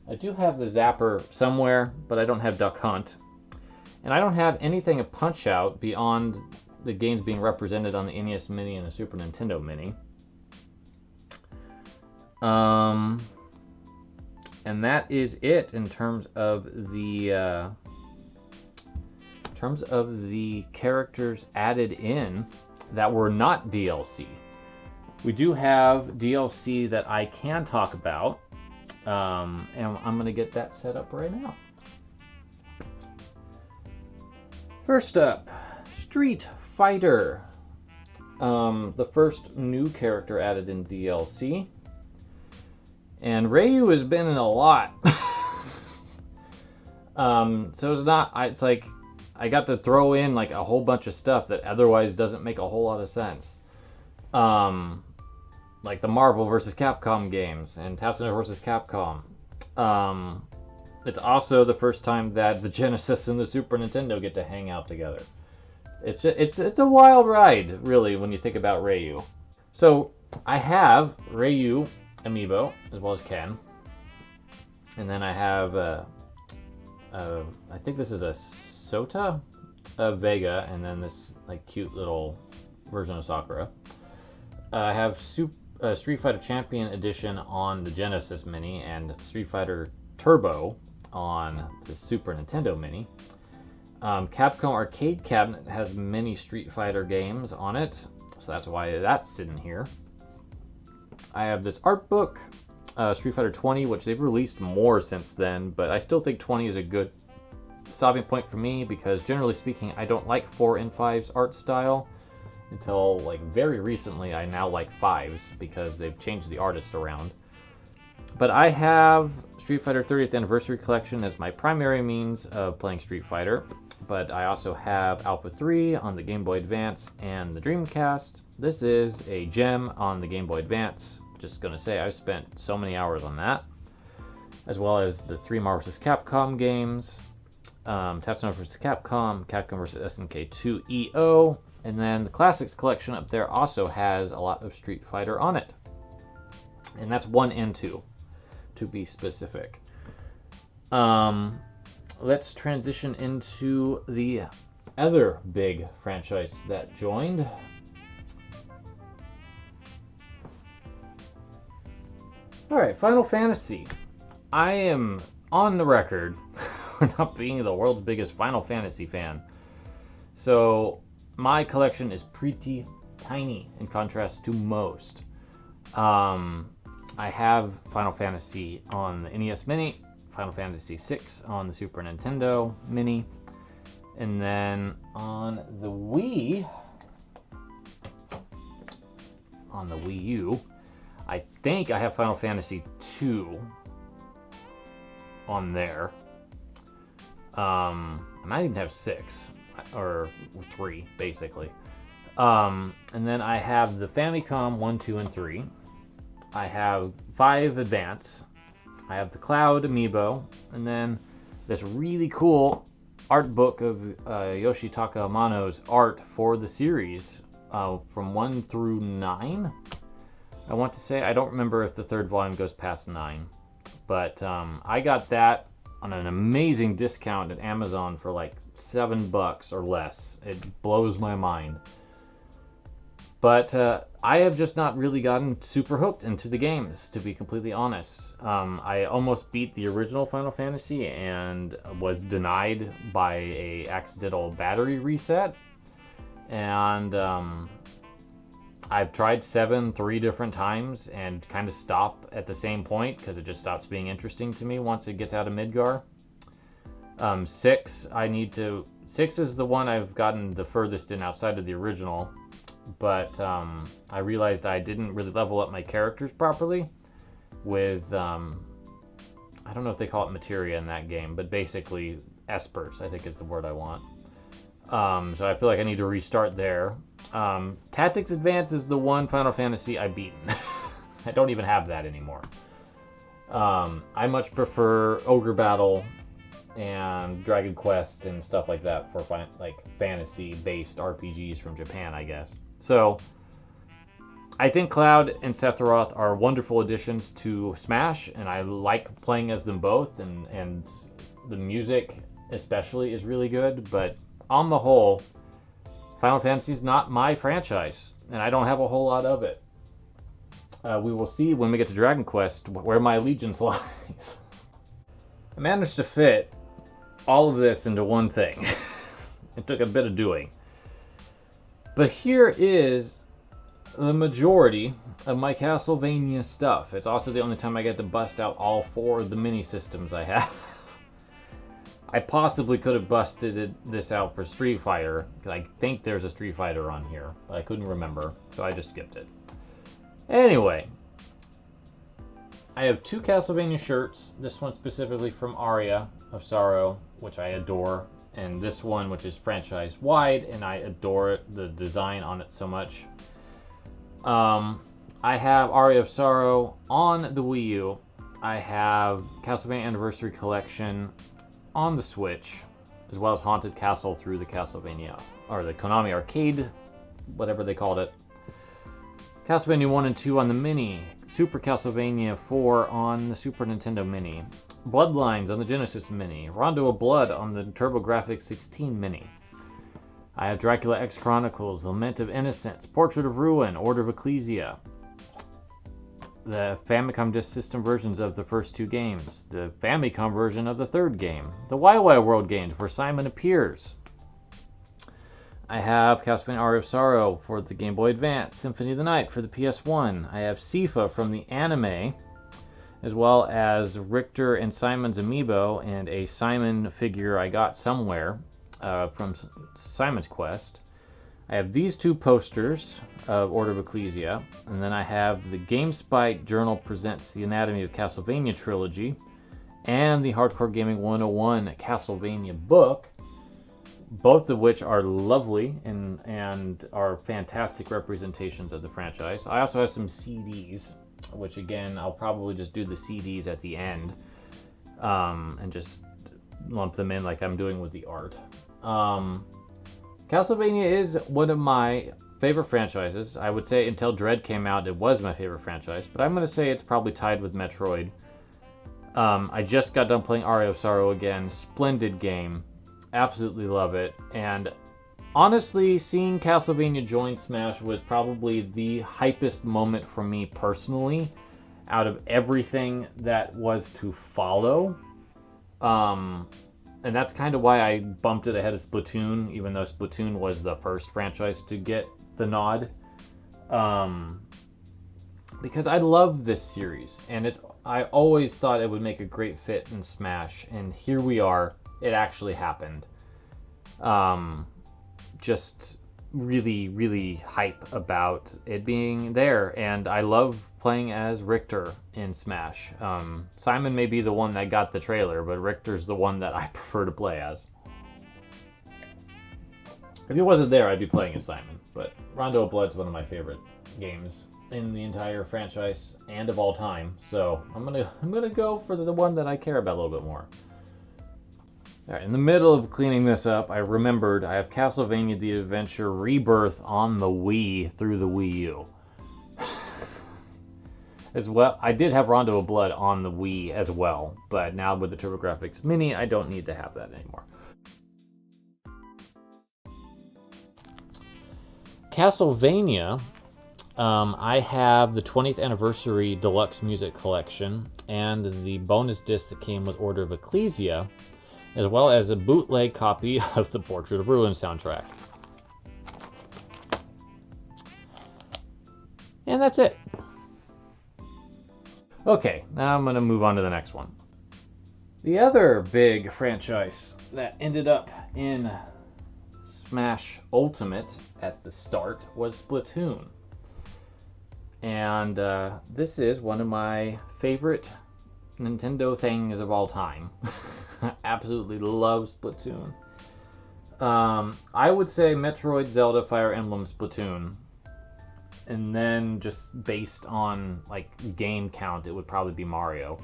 I do have the Zapper somewhere, but I don't have Duck Hunt. And I don't have anything to Punch Out beyond the games being represented on the NES Mini and the Super Nintendo Mini. And that is it in terms of the characters added in that were not DLC. We do have DLC that I can talk about, and I'm going to get that set up right now. First up, Street Fighter. The first new character added in DLC. And Ryu has been in a lot. So it's like I got to throw in like a whole bunch of stuff that otherwise doesn't make a whole lot of sense. Like the Marvel vs. Capcom games and Tatsunoko vs. Capcom. It's also the first time that the Genesis and the Super Nintendo get to hang out together. It's a wild ride, really, when you think about Ryu. So I have Ryu amiibo as well as Ken, and then I have I think this is a Sota, a Vega, and then this like cute little version of Sakura. I have Street Fighter Champion Edition on the Genesis Mini and Street Fighter Turbo on the Super Nintendo Mini. Capcom Arcade Cabinet has many Street Fighter games on it, so that's why that's sitting here. I have this art book, Street Fighter 20, which they've released more since then, but I still think 20 is a good stopping point for me because generally speaking, I don't like 4 and 5's art style until like very recently. I now like 5's because they've changed the artist around. But I have Street Fighter 30th Anniversary Collection as my primary means of playing Street Fighter, but I also have Alpha 3 on the Game Boy Advance and the Dreamcast. This is a gem on the Game Boy Advance. Just gonna say I've spent so many hours on that, as well as the 3 Marvel vs. Capcom games, Tatsunoko vs. Capcom, Capcom vs. SNK 2 EO, and then the Classics collection up there also has a lot of Street Fighter on it, and that's 1 and 2 to be specific. Let's transition into the other big franchise that joined. Alright, Final Fantasy. I am on the record for not being the world's biggest Final Fantasy fan. So, my collection is pretty tiny in contrast to most. I have Final Fantasy on the NES Mini, Final Fantasy VI on the Super Nintendo Mini, and then on the Wii U, I think I have Final Fantasy II on there. I might even have 6 or 3 basically. And then I have the Famicom 1, 2, and 3. I have 5 Advance. I have the Cloud Amiibo, and then this really cool art book of Yoshitaka Amano's art for the series from 1 through 9. I want to say. I don't remember if the third volume goes past 9. But I got that on an amazing discount at Amazon for like $7 or less. It blows my mind. But I have just not really gotten super hooked into the games, to be completely honest. I almost beat the original Final Fantasy and was denied by a accidental battery reset. And I've tried 7 3 different times and kind of stop at the same point because it just stops being interesting to me once it gets out of Midgar. 6, 6 is the one I've gotten the furthest in outside of the original. But I realized I didn't really level up my characters properly with, I don't know if they call it materia in that game, but basically espers, I think is the word I want. So I feel like I need to restart there. Tactics Advance is the one Final Fantasy I've beaten. I don't even have that anymore. I much prefer Ogre Battle and Dragon Quest and stuff like that for like fantasy-based RPGs from Japan, I guess. So I think Cloud and Sephiroth are wonderful additions to Smash, and I like playing as them both, and the music especially is really good, but on the whole, Final Fantasy is not my franchise, and I don't have a whole lot of it. We will see when we get to Dragon Quest where my allegiance lies. I managed to fit all of this into one thing. It took a bit of doing. But here is the majority of my Castlevania stuff. It's also the only time I get to bust out all 4 of the mini systems I have. I possibly could have busted this out for Street Fighter, because I think there's a Street Fighter on here, but I couldn't remember, so I just skipped it. Anyway, I have 2 Castlevania shirts. This one specifically from Aria of Sorrow, which I adore, and this one, which is franchise-wide, and I adore it, the design on it so much. I have Aria of Sorrow on the Wii U. I have Castlevania Anniversary Collection on the Switch, as well as Haunted Castle through the Castlevania, or the Konami Arcade, whatever they called it. Castlevania 1 and 2 on the Mini, Super Castlevania 4 on the Super Nintendo Mini, Bloodlines on the Genesis Mini, Rondo of Blood on the TurboGrafx 16 Mini. I have Dracula X Chronicles, Lament of Innocence, Portrait of Ruin, Order of Ecclesia, the Famicom Disk System versions of the first 2 games, the Famicom version of the 3rd game, the WiiWi World games where Simon appears. I have Castlevania Aria of Sorrow for the Game Boy Advance, Symphony of the Night for the PS1. I have Sifa from the anime, as well as Richter and Simon's amiibo and a Simon figure I got somewhere from Simon's Quest. I have these 2 posters of Order of Ecclesia, and then I have the GameSpy Journal Presents the Anatomy of Castlevania trilogy, and the Hardcore Gaming 101 Castlevania book, both of which are lovely and are fantastic representations of the franchise. I also have some CDs, which again, I'll probably just do the CDs at the end, and just lump them in like I'm doing with the art. Castlevania is one of my favorite franchises. I would say until Dread came out, it was my favorite franchise, but I'm going to say it's probably tied with Metroid. I just got done playing Aria of Sorrow again. Splendid game. Absolutely love it. And honestly, seeing Castlevania join Smash was probably the hypest moment for me personally out of everything that was to follow. And that's kind of why I bumped it ahead of Splatoon, even though Splatoon was the first franchise to get the nod. Because I love this series, and I always thought it would make a great fit in Smash, and here we are. It actually happened. Just really, really hype about it being there, and I love playing as Richter in Smash. Simon may be the one that got the trailer, but Richter's the one that I prefer to play as. If he wasn't there, I'd be playing as Simon, but Rondo of Blood's one of my favorite games in the entire franchise and of all time, so I'm gonna go for the one that I care about a little bit more. All right, in the middle of cleaning this up, I remembered I have Castlevania The Adventure Rebirth on the Wii through the Wii U. As well, I did have Rondo of Blood on the Wii as well, but now with the TurboGrafx Mini, I don't need to have that anymore. Castlevania, I have the 20th Anniversary Deluxe Music Collection and the bonus disc that came with Order of Ecclesia, as well as a bootleg copy of the Portrait of Ruin soundtrack. And that's it. Okay, now I'm going to move on to the next one. The other big franchise that ended up in Smash Ultimate at the start was Splatoon. And this is one of my favorite Nintendo things of all time. I absolutely love Splatoon. I would say Metroid, Zelda, Fire Emblem, Splatoon. And then just based on like game count, it would probably be Mario.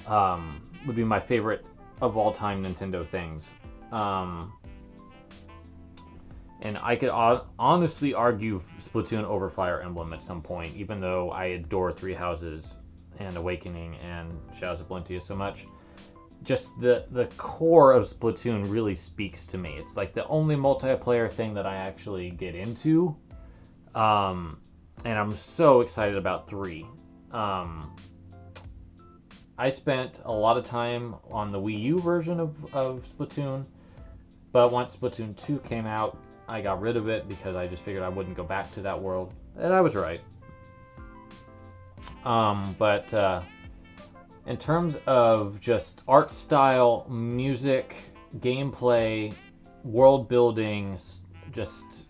Would be my favorite of all time Nintendo things. And I could honestly argue Splatoon over Fire Emblem at some point, even though I adore Three Houses and Awakening and Shadows of Valentia so much. Just the core of Splatoon really speaks to me. It's like the only multiplayer thing that I actually get into. And I'm so excited about 3. I spent a lot of time on the Wii U version of Splatoon, but once Splatoon 2 came out, I got rid of it because I just figured I wouldn't go back to that world. And I was right. But in terms of just art style, music, gameplay, world building, just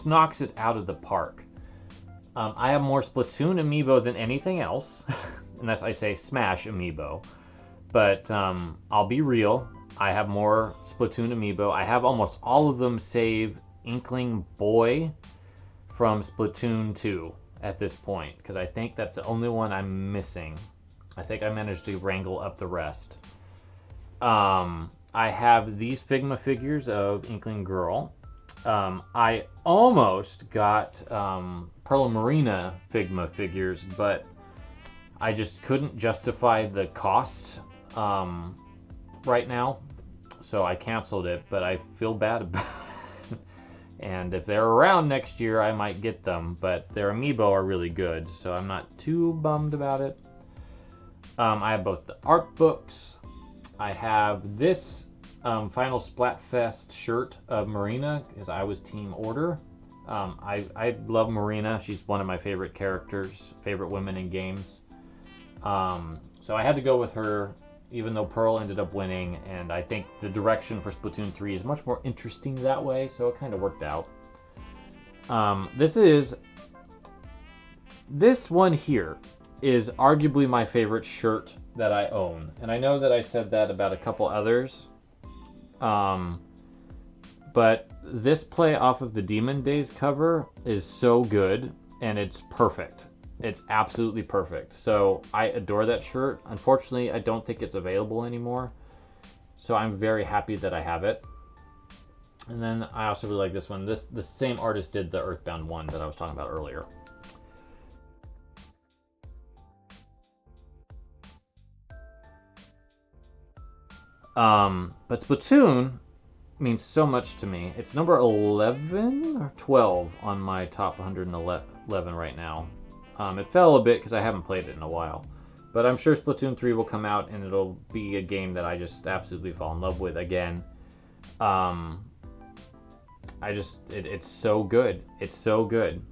knocks it out of the park. I have more Splatoon amiibo than anything else, unless I say Smash amiibo. But I'll be real, I have more Splatoon amiibo. I have almost all of them save Inkling Boy from Splatoon 2 at this point, because I think that's the only one I'm missing. I think I managed to wrangle up the rest. I have these Figma figures of Inkling Girl. I almost got Pearl Marina Figma figures, but I just couldn't justify the cost right now, so I canceled it, but I feel bad about it. And if they're around next year, I might get them, but their amiibo are really good, so I'm not too bummed about it. I have both the art books. I have this Final Splatfest shirt of Marina, because I was Team Order. I love Marina. She's one of my favorite characters, favorite women in games. So I had to go with her, even though Pearl ended up winning, and I think the direction for Splatoon 3 is much more interesting that way, so it kind of worked out. This one here is arguably my favorite shirt that I own, and I know that I said that about a couple others, but this play off of the Demon Days cover is so good, and it's perfect. It's absolutely perfect. So I adore that shirt. Unfortunately, I don't think it's available anymore, so I'm very happy that I have it. And then I also really like this one. The same artist did the Earthbound one that I was talking about earlier. But Splatoon means so much to me. It's number 11 or 12 on my top 111 right now. It fell a bit because I haven't played it in a while. But I'm sure Splatoon 3 will come out and it'll be a game that I just absolutely fall in love with again. It's so good. It's so good.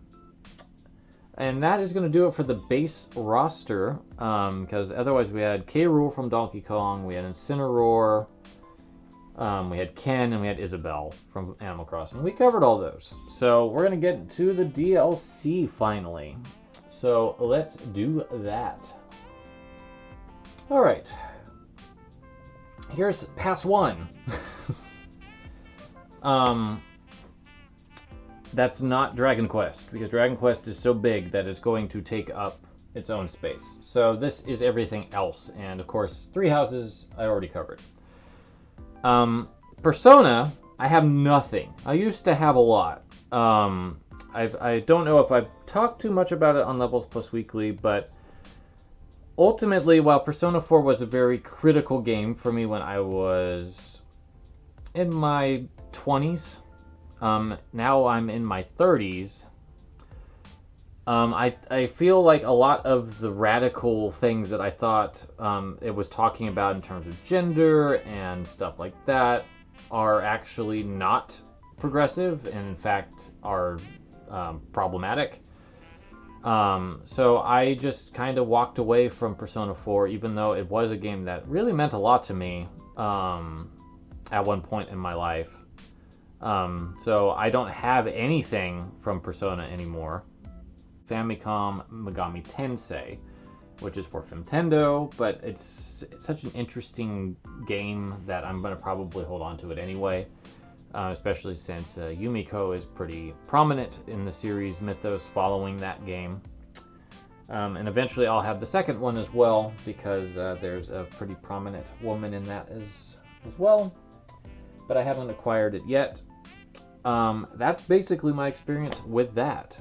And that is going to do it for the base roster, because otherwise we had K. Rool from Donkey Kong, we had Incineroar, we had Ken, and we had Isabelle from Animal Crossing. We covered all those. So we're going to get to the DLC finally. So let's do that. All right. Here's Pass 1. That's not Dragon Quest, because Dragon Quest is so big that it's going to take up its own space. So this is everything else, and of course, Three Houses I already covered. Persona, I have nothing. I used to have a lot. I don't know if I've talked too much about it on Levels Plus Weekly, but ultimately, while Persona 4 was a very critical game for me when I was in my 20s, now I'm in my 30s. I feel like a lot of the radical things that I thought it was talking about in terms of gender and stuff like that are actually not progressive and in fact are problematic. So I just kind of walked away from Persona 4, even though it was a game that really meant a lot to me at one point in my life. So I don't have anything from Persona anymore. Famicom Megami Tensei, which is for Nintendo, but it's such an interesting game that I'm going to probably hold on to it anyway, especially since Yumiko is pretty prominent in the series mythos following that game. And eventually I'll have the second one as well, because there's a pretty prominent woman in that as well, but I haven't acquired it yet. That's basically my experience with that.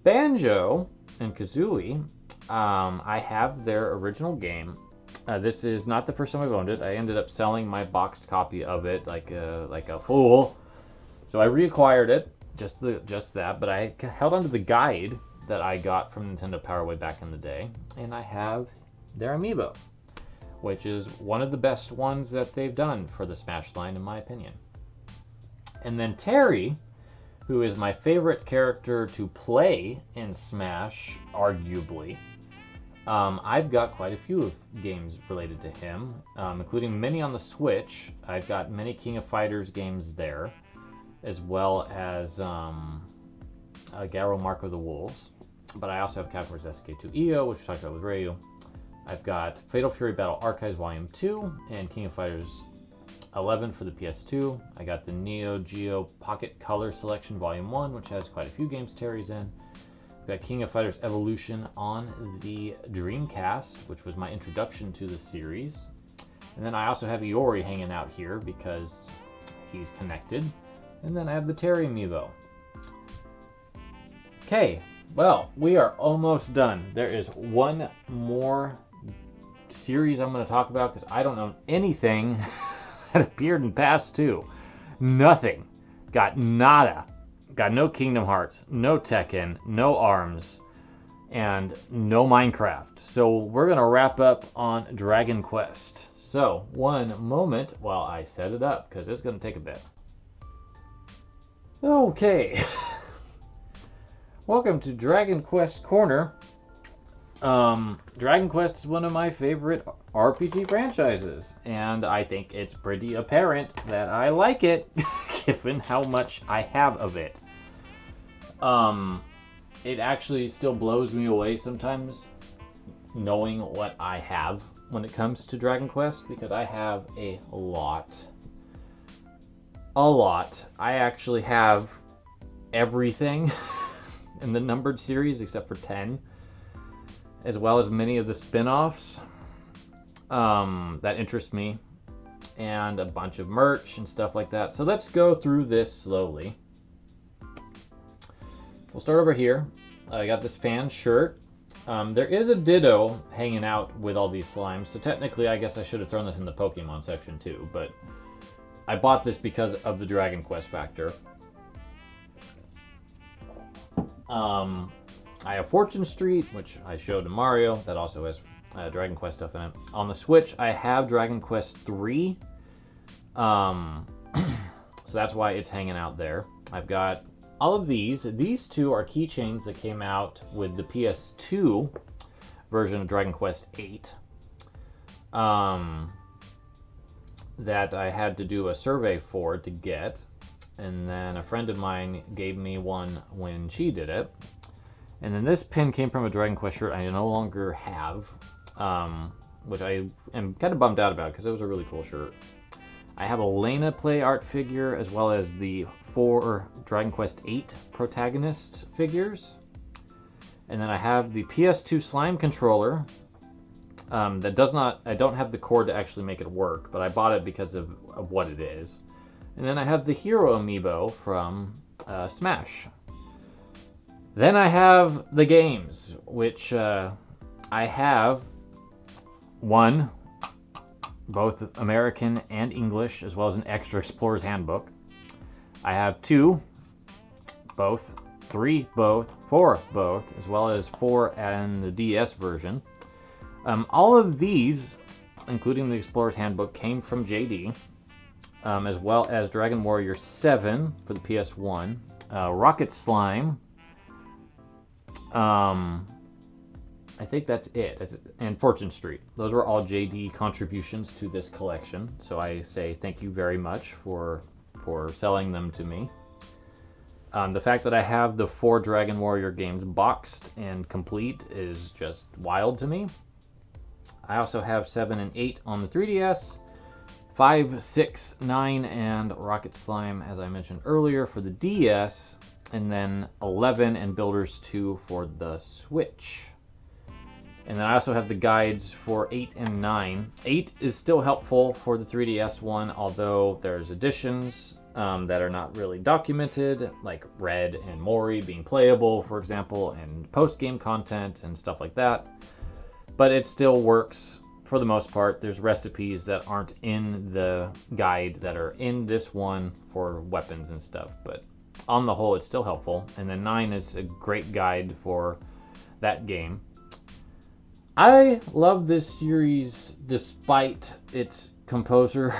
Banjo and Kazooie, I have their original game. This is not the first time I've owned it. I ended up selling my boxed copy of it like a fool. So I reacquired it, just that, but I held onto the guide that I got from Nintendo Power way back in the day, and I have their amiibo, which is one of the best ones that they've done for the Smash line, in my opinion. And then Terry, who is my favorite character to play in Smash, arguably. I've got quite a few games related to him, including many on the Switch. I've got many King of Fighters games there, as well as Garo Mark of the Wolves. But I also have Captain vs. SK2 EO, which we talked about with Ryu. I've got Fatal Fury Battle Archives Volume 2 and King of Fighters 11 for the PS2. I got the Neo Geo Pocket Color Selection Volume 1, which has quite a few games Terry's in. I've got King of Fighters Evolution on the Dreamcast, which was my introduction to the series. And then I also have Iori hanging out here because he's connected. And then I have the Terry amiibo. Okay, well, we are almost done. There is one more series I'm going to talk about because I don't know anything that appeared in past 2. Nothing. Got nada. Got no Kingdom Hearts, no Tekken, no ARMS, and no Minecraft. So we're going to wrap up on Dragon Quest. So one moment while I set it up, because it's going to take a bit. Okay. Welcome to Dragon Quest Corner. Dragon Quest is one of my favorite RPG franchises, and I think it's pretty apparent that I like it, given how much I have of it. It actually still blows me away sometimes, knowing what I have when it comes to Dragon Quest, because I have a lot. I actually have everything in the numbered series except for 10. As well as many of the spin-offs that interest me, and a bunch of merch and stuff like that. So let's go through this slowly. We'll start over here. I got this fan shirt. There is a Ditto hanging out with all these slimes, so technically I guess I should have thrown this in the Pokemon section too, but I bought this because of the Dragon Quest factor. I have Fortune Street, which I showed to Mario. That also has Dragon Quest stuff in it. On the Switch, I have Dragon Quest 3. So that's why it's hanging out there. I've got all of these. These two are keychains that came out with the PS2 version of Dragon Quest 8. That I had to do a survey for to get. And then a friend of mine gave me one when she did it. And then this pin came from a Dragon Quest shirt I no longer have, which I am kind of bummed out about because it was a really cool shirt. I have a Lena play art figure as well as the 4 Dragon Quest 8 protagonist figures. And then I have the PS2 slime controller that does not, I don't have the cord to actually make it work, but I bought it because of what it is. And then I have the Hero amiibo from Smash. Then I have the games, which I have one, both American and English, as well as an extra Explorer's Handbook. I have 2, both, 3, both, 4, both, as well as 4 and the DS version. All of these, including the Explorer's Handbook, came from JD, as well as Dragon Warrior 7 for the PS1, Rocket Slime, I think that's it, and Fortune Street. Those were all JD contributions to this collection, so I say thank you very much for selling them to me. The fact that I have the 4 Dragon Warrior games boxed and complete is just wild to me. I also have 7 and 8 on the 3DS, 5, 6, 9, and Rocket Slime, as I mentioned earlier, for the DS, and then 11 and Builders 2 for the Switch. And then I also have the guides for 8 and 9. 8 is still helpful for the 3DS one, although there's additions that are not really documented, like Red and Mori being playable, for example, and post-game content and stuff like that. But it still works for the most part. There's recipes that aren't in the guide that are in this one for weapons and stuff, but on the whole, it's still helpful. And then 9 is a great guide for that game. I love this series despite its composer.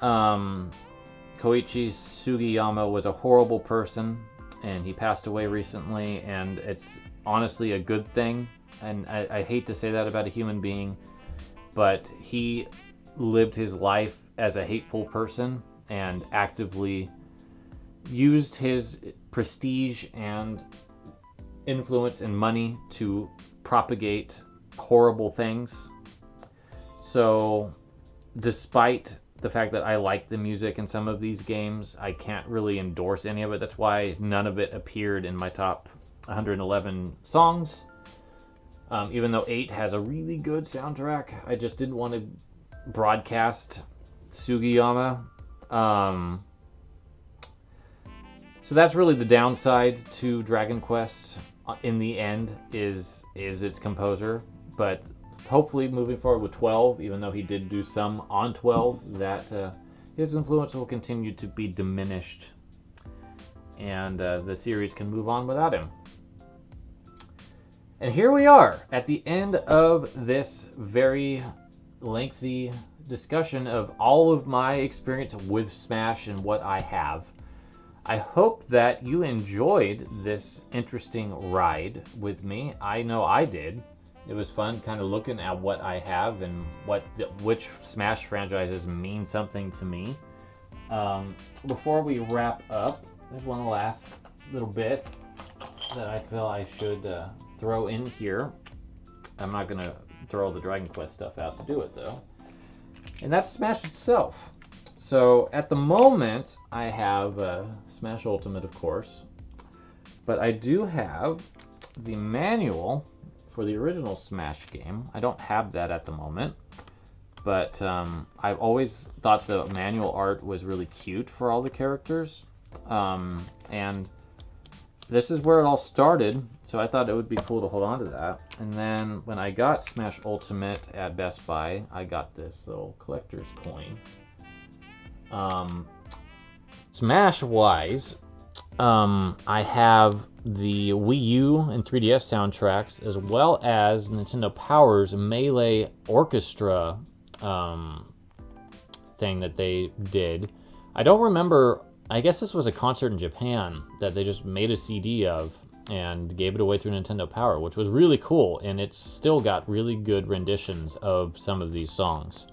Koichi Sugiyama was a horrible person, and he passed away recently, and it's honestly a good thing. And I hate to say that about a human being, but he lived his life as a hateful person and actively used his prestige and influence and money to propagate horrible things. So despite the fact that I like the music in some of these games, I can't really endorse any of it. That's why none of it appeared in my top 111 songs. Even though 8 has a really good soundtrack, I just didn't want to broadcast Sugiyama. So that's really the downside to Dragon Quest in the end is its composer. But hopefully moving forward with 12, even though he did do some on 12, that his influence will continue to be diminished, and the series can move on without him. And here we are at the end of this very lengthy discussion of all of my experience with Smash and what I have. I hope that you enjoyed this interesting ride with me. I know I did. It was fun kind of looking at what I have and which Smash franchises mean something to me. Before we wrap up, there's one last little bit that I feel I should throw in here. I'm not going to throw the Dragon Quest stuff out to do it, though. And that's Smash itself. So at the moment, I have Smash Ultimate, of course. But I do have the manual for the original Smash game. I don't have that at the moment. But I've always thought the manual art was really cute for all the characters. And this is where it all started, so I thought it would be cool to hold on to that. And then when I got Smash Ultimate at Best Buy, I got this little collector's coin. Smash-wise, I have the Wii U and 3DS soundtracks, as well as Nintendo Power's Melee Orchestra thing that they did. I don't remember. I guess this was a concert in Japan that they just made a CD of and gave it away through Nintendo Power, which was really cool, and it's still got really good renditions of some of these songs.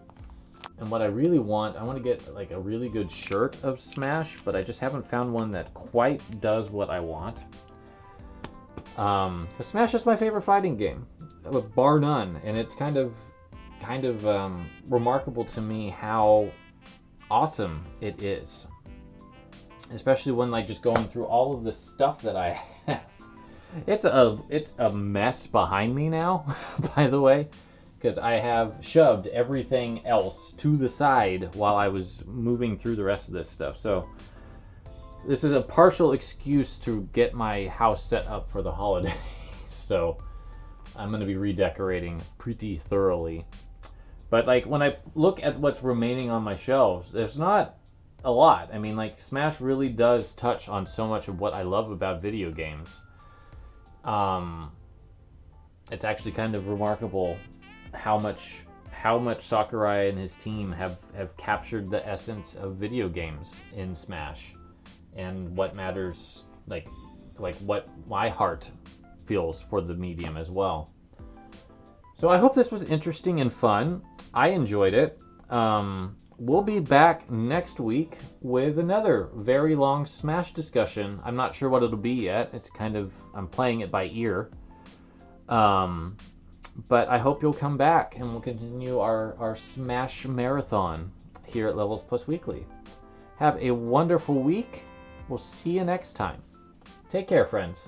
And what I really want, I want to get like a really good shirt of Smash, but I just haven't found one that quite does what I want. Smash is my favorite fighting game, bar none, and it's kind of remarkable to me how awesome it is. Especially when like just going through all of the stuff that I have. It's a mess behind me now, by the way, because I have shoved everything else to the side while I was moving through the rest of this stuff. So this is a partial excuse to get my house set up for the holidays. So I'm going to be redecorating pretty thoroughly. But like when I look at what's remaining on my shelves, there's not a lot. I mean, like Smash really does touch on so much of what I love about video games. It's actually kind of remarkable how much Sakurai and his team have captured the essence of video games in Smash, and what matters, like what my heart feels for the medium as well. So I hope this was interesting and fun. I enjoyed it. We'll be back next week with another very long Smash discussion. I'm not sure what it'll be yet. It's kind of, I'm playing it by ear. But I hope you'll come back and we'll continue our Smash marathon here at Levels Plus Weekly. Have a wonderful week. We'll see you next time. Take care, friends.